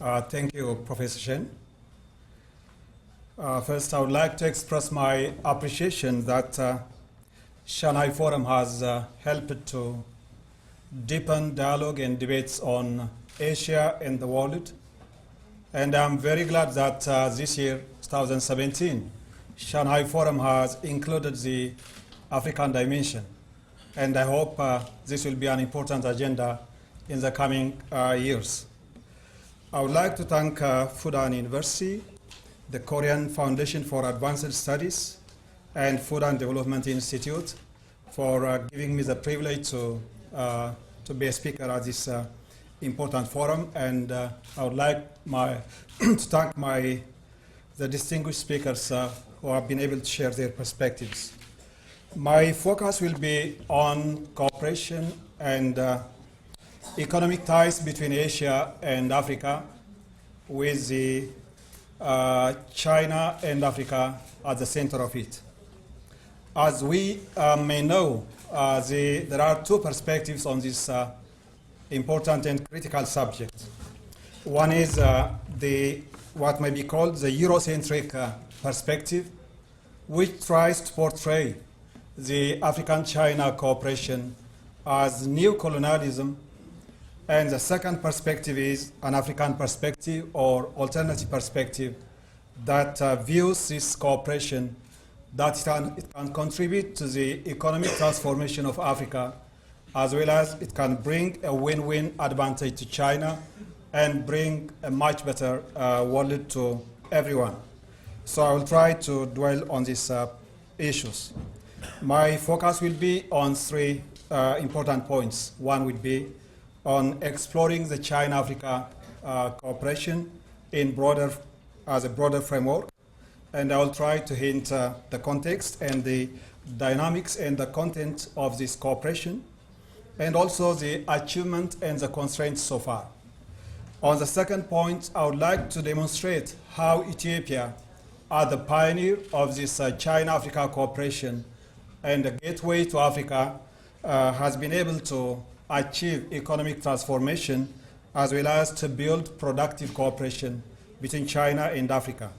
Thank you, Professor Shen. First, I would like to express my appreciation that Shanghai Forum has helped to deepen dialogue and debates on Asia and the world. And I'm very glad that this year, 2017, Shanghai Forum has included the African dimension. And I hope this will be an important agenda in the coming years. I would like to thank Fudan University, the Korean Foundation for Advanced Studies, and Fudan Development Institute for giving me the privilege to be a speaker at this important forum. And I would like to thank the distinguished speakers who have been able to share their perspectives. My focus will be on cooperation and economic ties between Asia and Africa, with the China and Africa at the center of it. As we may know, there are two perspectives on this important and critical subject. One is what may be called the Eurocentric perspective, which tries to portray the African-China cooperation as neo-colonialism. And the second perspective is an African perspective or alternative perspective that views this cooperation that it can contribute to the economic transformation of Africa, as well as it can bring a win-win advantage to China and bring a much better world to everyone. So I will try to dwell on these issues. My focus will be on three important points. One would be on exploring the China-Africa cooperation as a broader framework. And I will try to hint the context and the dynamics and the content of this cooperation, and also the achievement and the constraints so far. On the second point, I would like to demonstrate how Ethiopia, as the pioneer of this China-Africa cooperation and a gateway to Africa, has been able to achieve economic transformation as well as to build productive cooperation between China and Africa.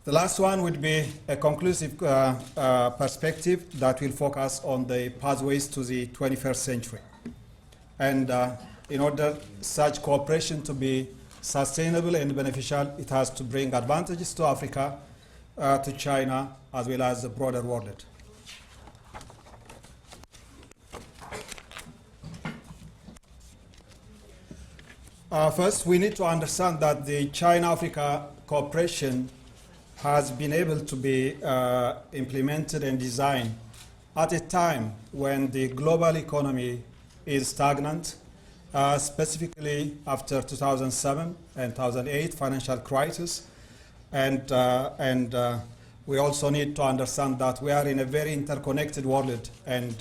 The last one would be a conclusive perspective that will focus on the pathways to the 21st century. And in order such cooperation to be sustainable and beneficial, it has to bring advantages to Africa, to China, as well as the broader world. First, we need to understand that the China-Africa cooperation has been able to be implemented and designed at a time when the global economy is stagnant, specifically after 2007 and 2008 financial crisis. And we also need to understand that we are in a very interconnected world, and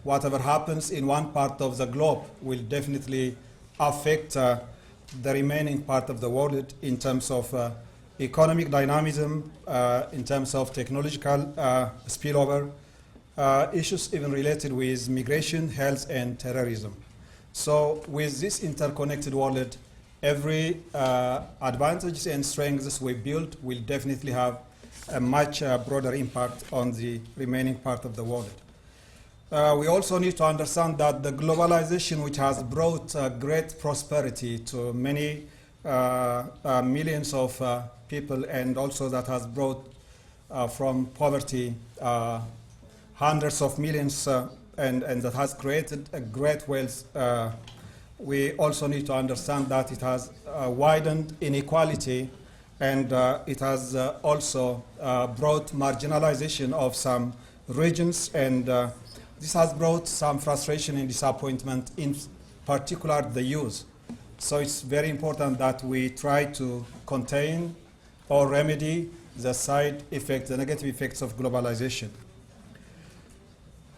whatever happens in one part of the globe will definitely affect the remaining part of the world in terms of economic dynamism, in terms of technological spillover, issues even related with migration, health, and terrorism. So with this interconnected world, every advantages and strengths we build will definitely have a much broader impact on the remaining part of the world. We also need to understand that the globalization, which has brought great prosperity to many millions of people, and also that has brought from poverty hundreds of millions, and that has created a great wealth. We also need to understand that it has widened inequality, and it has also brought marginalization of some regions, and this has brought some frustration and disappointment, in particular the youth. So it's very important that we try to contain or remedy the side effects, the negative effects of globalization.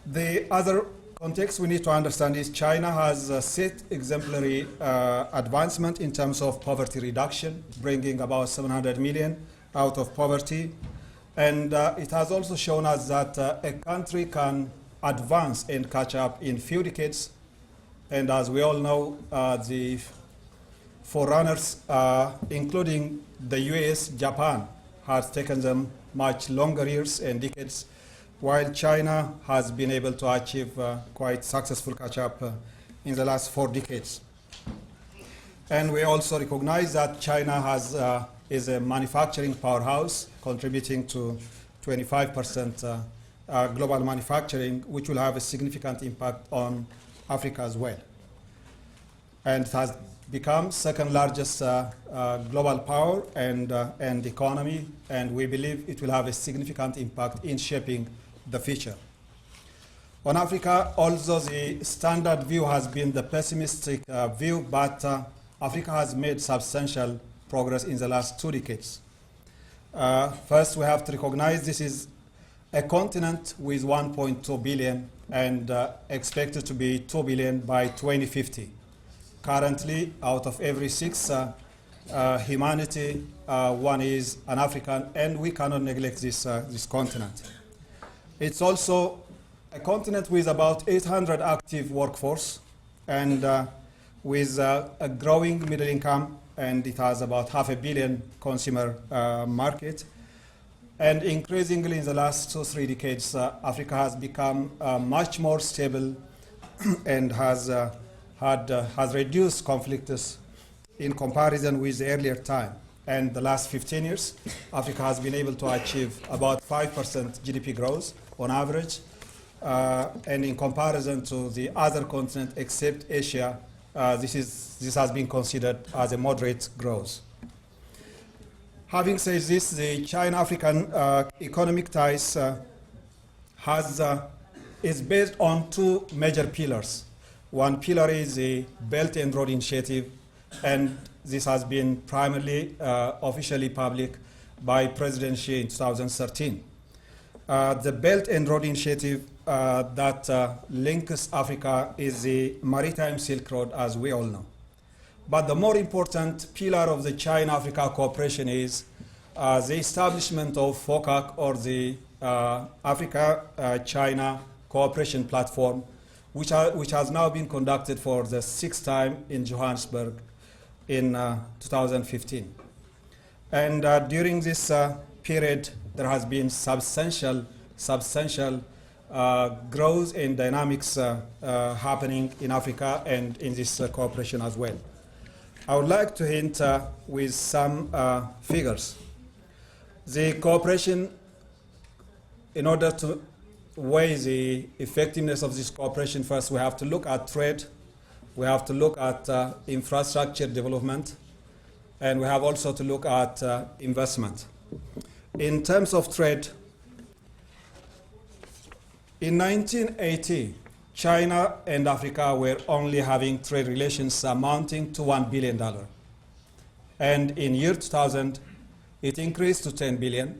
The other context we need to understand is China has set exemplary advancement in terms of poverty reduction, bringing about 700 million out of poverty. And it has also shown us that a country can advance and catch up in few decades. And as we all know, the Forerunners, including the US, Japan, has taken them much longer years and decades, while China has been able to achieve quite successful catch-up in the last 4 decades. And we also recognize that China is a manufacturing powerhouse, contributing to 25% global manufacturing, which will have a significant impact on Africa as well. And it has become second largest global power and economy, and we believe it will have a significant impact in shaping the future. On Africa, although the standard view has been the pessimistic view, but Africa has made substantial progress in the last 2 decades. First, we have to recognize this is a continent with 1.2 billion and expected to be 2 billion by 2050. Currently, out of every 6 humanity, 1 is an African, and we cannot neglect this continent. It's also a continent with about 800 active workforce and with a growing middle income, and it has about 500 million consumer market. And increasingly in the last 2-3 decades, Africa has become much more stable and has reduced conflicts in comparison with the earlier time. And the last 15 years, Africa has been able to achieve about 5% GDP growth on average. And in comparison to the other continent except Asia, this has been considered as a moderate growth. Having said this, the China-African economic ties is based on 2 major pillars. One pillar is the Belt and Road Initiative, and this has been primarily officially public by President Xi in 2013. The Belt and Road Initiative that links Africa is the Maritime Silk Road, as we all know. But the more important pillar of the China-Africa cooperation is the establishment of FOCAC, or the Africa-China Cooperation Platform, which has now been conducted for the 6th time in Johannesburg in 2015. And during this period, there has been substantial growth and dynamics happening in Africa and in this cooperation as well. I would like to hint with some figures. The cooperation, in order to weigh the effectiveness of this cooperation, first we have to look at trade, we have to look at infrastructure development, and we have also to look at investment. In terms of trade, in 1980, China and Africa were only having trade relations amounting to $1 billion. And in year 2000, it increased to 10 billion.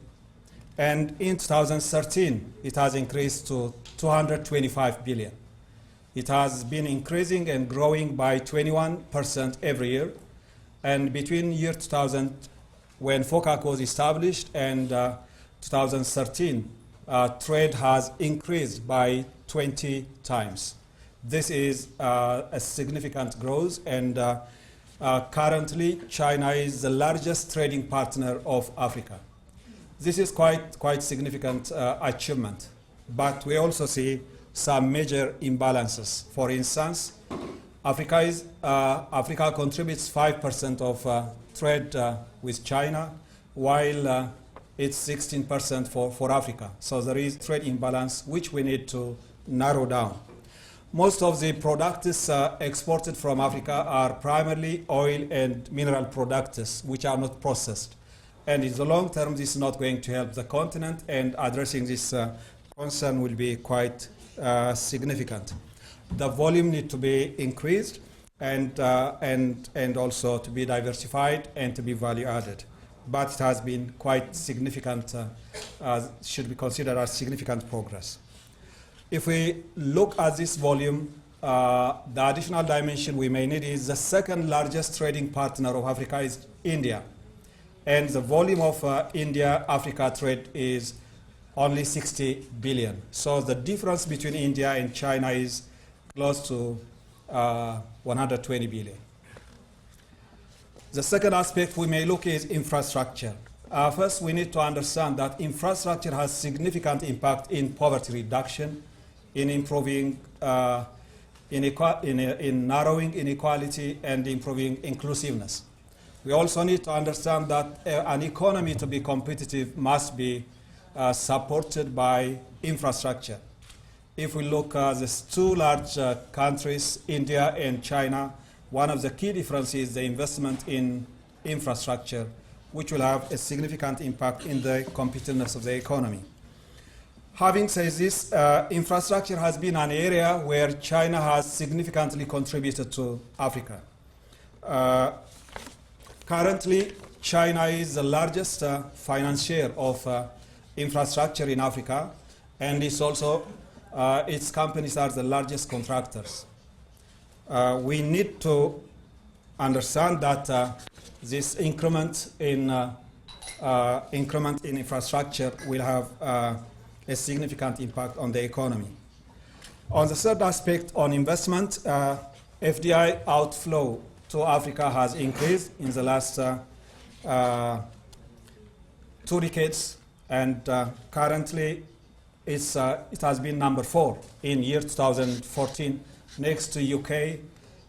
And in 2013, it has increased to 225 billion. It has been increasing and growing by 21% every year. And between year 2000, when FOCAC was established, and 2013, trade has increased by 20 times. This is a significant growth, and currently China is the largest trading partner of Africa. This is quite significant achievement, but we also see some major imbalances. For instance, Africa contributes 5% of trade with China, while it's 16% for Africa. So there is trade imbalance which we need to narrow down. Most of the products exported from Africa are primarily oil and mineral products which are not processed. And in the long term, this is not going to help the continent, and addressing this concern will be quite significant. The volume needs to be increased and also to be diversified and to be value added. But it has been quite significant, should be considered as significant progress. If we look at this volume, the additional dimension we may need is the second largest trading partner of Africa is India. And the volume of India-Africa trade is only 60 billion. So the difference between India and China is close to 120 billion. The second aspect we may look is infrastructure. First, we need to understand that infrastructure has significant impact in poverty reduction, in improving, in narrowing inequality, and improving inclusiveness. We also need to understand that an economy to be competitive must be supported by infrastructure. If we look at these two large countries, India and China, one of the key differences is the investment in infrastructure, which will have a significant impact in the competitiveness of the economy. Having said this, infrastructure has been an area where China has significantly contributed to Africa. Currently, China is the largest financier of infrastructure in Africa, and it's also, its companies are the largest contractors. We need to understand that this increment in infrastructure will have a significant impact on the economy. On the third aspect, on investment, FDI outflow to Africa has increased in the last 2 decades, and currently it has been number 4 in year 2014, next to UK,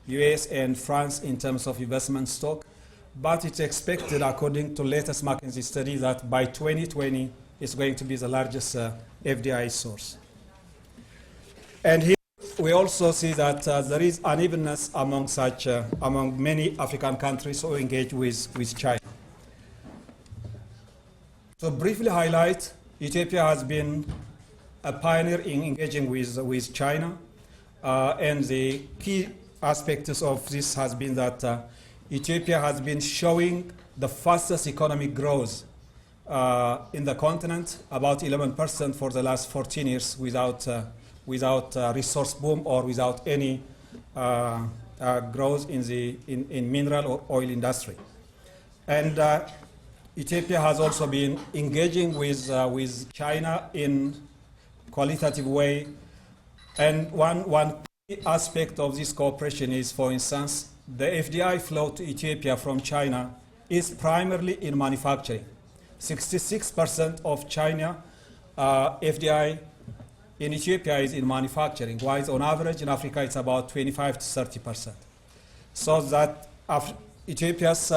US, and France in terms of investment stock. But it's expected, according to latest McKinsey study, that by 2020 it's going to be the largest FDI source. And here we also see that there is unevenness among among many African countries who engage with China. To briefly highlight, Ethiopia has been a pioneer in engaging with China, and the key aspects of this has been that Ethiopia has been showing the fastest economic growth in the continent, about 11% for the last 14 years without resource boom or without any growth in mineral or oil industry. And Ethiopia has also been engaging with China in qualitative way. And one key aspect of this cooperation is, for instance, the FDI flow to Ethiopia from China is primarily in manufacturing. 66% of China FDI in Ethiopia is in manufacturing, while on average in Africa it's about 25 to 30%. So that Ethiopia's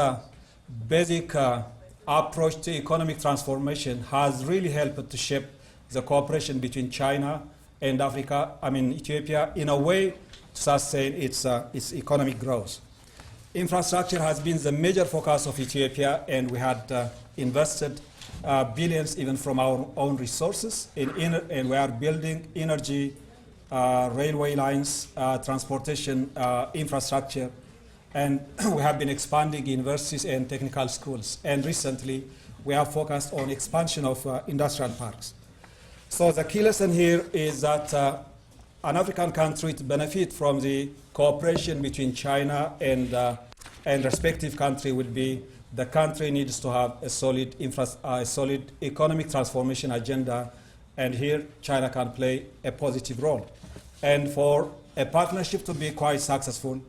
basic approach to economic transformation has really helped to shape the cooperation between China and Africa, Ethiopia, in a way to sustain its economic growth. Infrastructure has been the major focus of Ethiopia, and we had invested billions even from our own resources, and we are building energy, railway lines, transportation infrastructure, and we have been expanding universities and technical schools. And recently, we have focused on expansion of industrial parks. So the key lesson here is that an African country to benefit from the cooperation between China and respective country would be the country needs to have a solid economic transformation agenda, and here China can play a positive role. And for a partnership to be quite successful,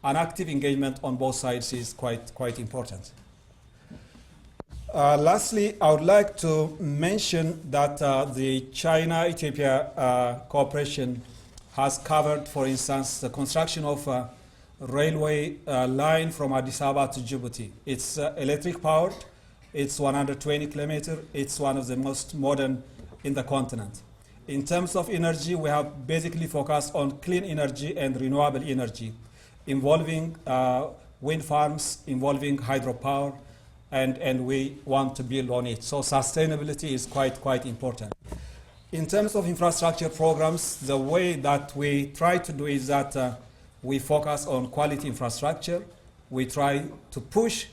an active engagement on both sides is quite important. Lastly, I would like to mention that the China-Ethiopia cooperation has covered, for instance, the construction of a railway line from Addis Ababa to Djibouti. It's electric powered, it's 120 kilometers, it's one of the most modern in the continent. In terms of energy, we have basically focused on clean energy and renewable energy, involving wind farms, involving hydropower, and we want to build on it. So sustainability is quite important. In terms of infrastructure programs, the way that we try to do is that we focus on quality infrastructure. We try to push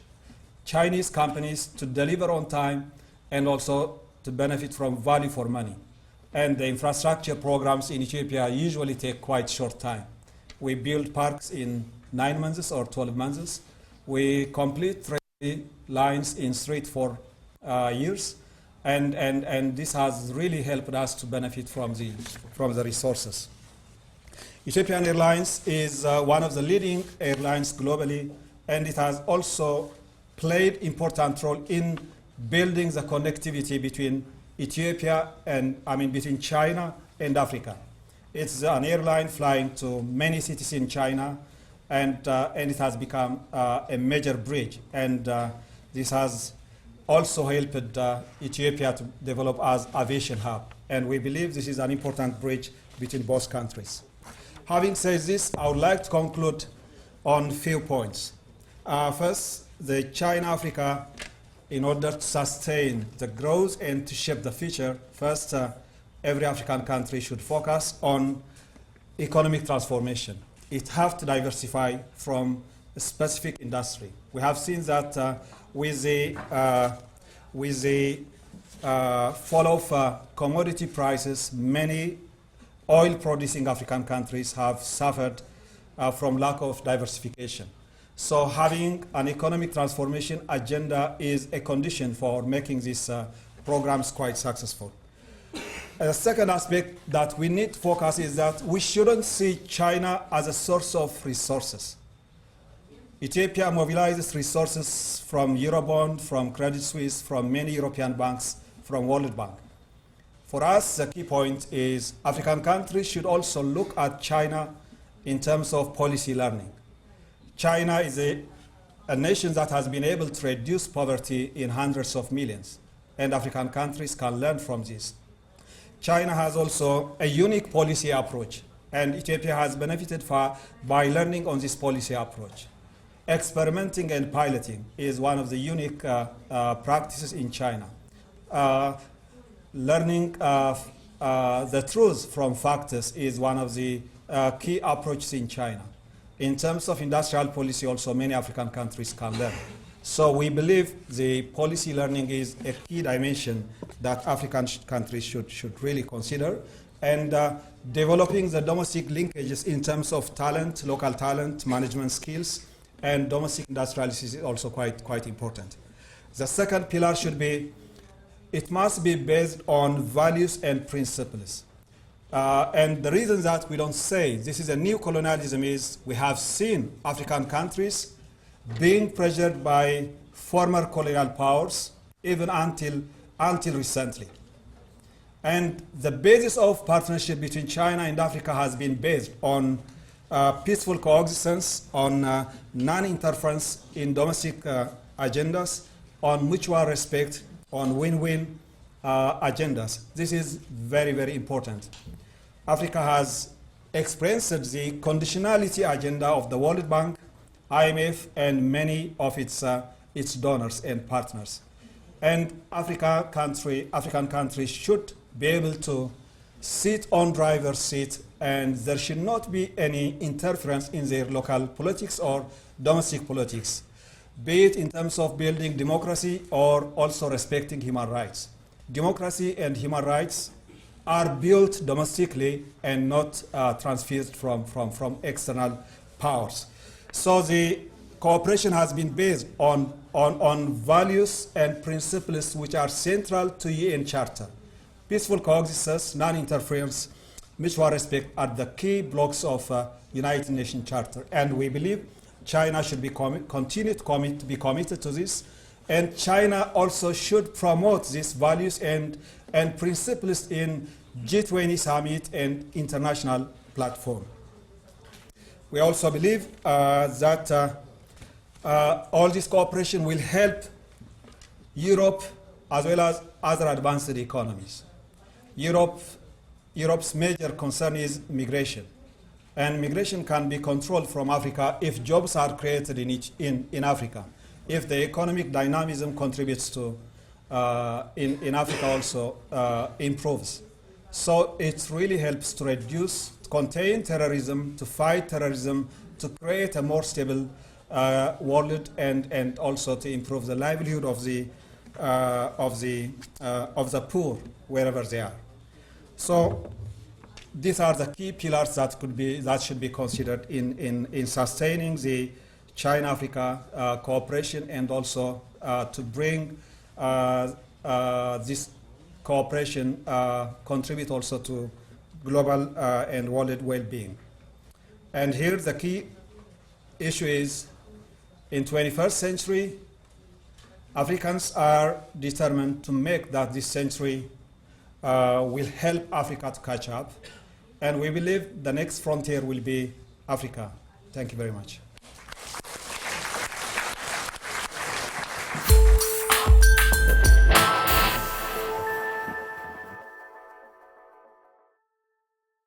Chinese companies to deliver on time and also to benefit from value for money. And the infrastructure programs in Ethiopia usually take quite short time. We build parks in 9 months or 12 months. We complete lines in 3 to 4 years. And this has really helped us to benefit from the resources. Ethiopian Airlines is one of the leading airlines globally, and it has also played important role in building the connectivity between Ethiopia and, between China and Africa. It's an airline flying to many cities in China, and it has become a major bridge. And this has also helped Ethiopia to develop as aviation hub. And we believe this is an important bridge between both countries. Having said this, I would like to conclude on a few points. First, the China-Africa, in order to sustain the growth and to shape the future, first, every African country should focus on economic transformation. It has to diversify from a specific industry. We have seen that with the fall of commodity prices, many oil-producing African countries have suffered from lack of diversification. So having an economic transformation agenda is a condition for making these programs quite successful. The second aspect that we need to focus is that we shouldn't see China as a source of resources. Ethiopia mobilizes resources from Eurobond, from Credit Suisse, from many European banks, from World Bank. For us, the key point is African countries should also look at China in terms of policy learning. China is a nation that has been able to reduce poverty in hundreds of millions, and African countries can learn from this. China has also a unique policy approach, and Ethiopia has benefited by learning on this policy approach. Experimenting and piloting is one of the unique practices in China. Learning the truth from factors is one of the key approaches in China. In terms of industrial policy, also many African countries can learn. So we believe the policy learning is a key dimension that African countries should really consider. And developing the domestic linkages in terms of talent, local talent, management skills, and domestic industrialities is also quite important. The second pillar should be, it must be based on values and principles. And the reason that we don't say this is a new colonialism is we have seen African countries being pressured by former colonial powers even until recently. And the basis of partnership between China and Africa has been based on peaceful coexistence, on non-interference in domestic agendas, on mutual respect, on win-win agendas. This is very, very important. Africa has experienced the conditionality agenda of the World Bank, IMF, and many of its donors and partners. And African countries should be able to sit on driver's seat, and there should not be any interference in their local politics or domestic politics, be it in terms of building democracy or also respecting human rights. Democracy and human rights are built domestically and not transferred from external powers. So the cooperation has been based on values and principles which are central to UN Charter. Peaceful coexistence, non-interference, mutual respect are the key blocks of United Nations Charter. And we believe China should be continue to be committed to this. And China also should promote these values and principles in G20 summit and international platform. We also believe that all this cooperation will help Europe as well as other advanced economies. Europe's major concern is migration. And migration can be controlled from Africa if jobs are created in Africa. If the economic dynamism contributes to, in Africa also improves. So it really helps to reduce, to contain terrorism, to fight terrorism, to create a more stable world, and also to improve the livelihood of the poor wherever they are. So these are the key pillars that should be considered in sustaining the China-Africa cooperation, and also to bring this cooperation contribute also to global and world well-being. And here the key issue is In 21st century, Africans are determined to make that this century will help Africa to catch up, and we believe the next frontier will be Africa. Thank you very much.